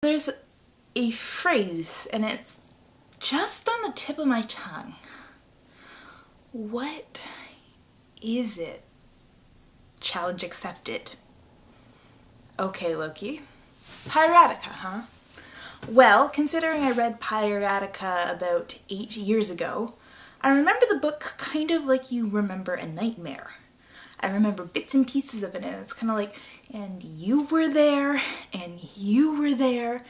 There's a phrase, and it's just on the tip of my tongue. What is it? Challenge accepted. Okay, Loki. Piratica, huh? Well, considering I read Piratica about 8 years ago, I remember the book kind of like you remember a nightmare. I remember bits and pieces of it, and it's kind of like, and you were there, and you were there,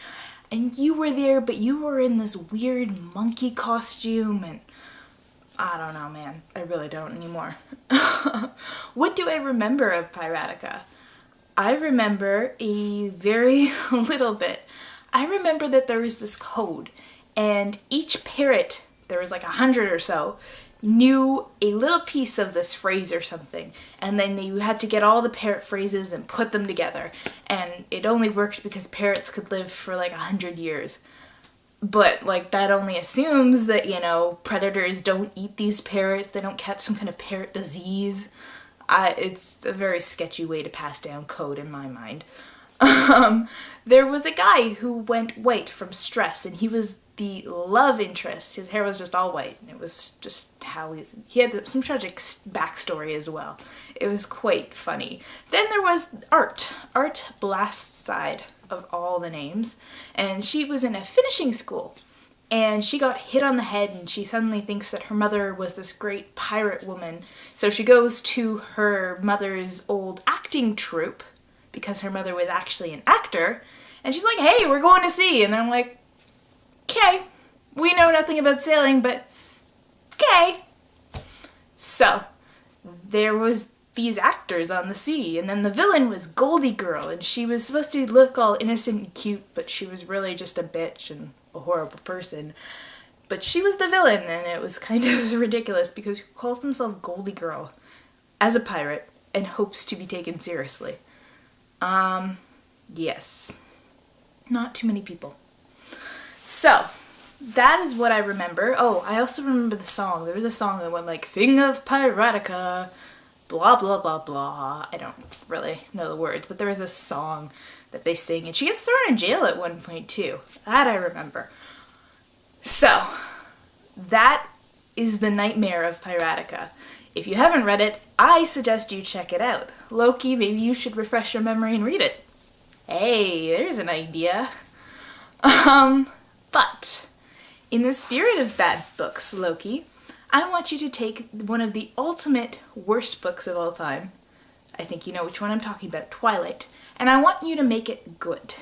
and you were there, but you were in this weird monkey costume, and I don't know, man. I really don't anymore. What do I remember of Piratica? I remember a very little bit. I remember that there was this code, and each parrot, there was like 100 or so, knew a little piece of this phrase or something, and then you had to get all the parrot phrases and put them together, and it only worked because parrots could live for like 100 years. But like that only assumes that, you know, predators don't eat these parrots, they don't catch some kind of parrot disease. It's a very sketchy way to pass down code in my mind. There was a guy who went white from stress, and he was the love interest. His hair was just all white, and it was just how he had some tragic backstory as well. It was quite funny. Then there was Art Blast's side of all the names, and she was in a finishing school, and she got hit on the head, and she suddenly thinks that her mother was this great pirate woman, so she goes to her mother's old acting troupe, because her mother was actually an actor, and she's like, hey, we're going to sea, and I'm like, okay, we know nothing about sailing, but okay. So, there was these actors on the sea, and then the villain was Goldie Girl, and she was supposed to look all innocent and cute, but she was really just a bitch and a horrible person. But she was the villain, and it was kind of ridiculous, because who calls himself Goldie Girl as a pirate and hopes to be taken seriously? Yes. Not too many people. So, that is what I remember. Oh, I also remember the song. There was a song that went like, sing of Piratica, blah, blah, blah, blah. I don't really know the words, but there was a song that they sing, and she gets thrown in jail at one point too. That I remember. So, that is the nightmare of Piratica. If you haven't read it, I suggest you check it out. Loki, maybe you should refresh your memory and read it. Hey, there's an idea. But in the spirit of bad books, Loki, I want you to take one of the ultimate worst books of all time. I think you know which one I'm talking about, Twilight. And I want you to make it good.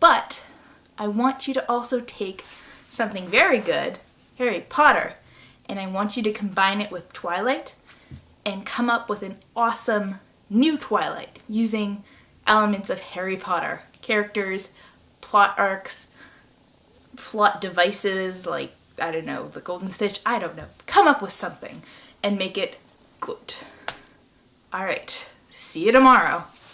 But I want you to also take something very good, Harry Potter, and I want you to combine it with Twilight and come up with an awesome new Twilight using elements of Harry Potter. Characters, plot arcs, plot devices, like, I don't know, the Golden Stitch, I don't know. Come up with something and make it good. Alright, see you tomorrow.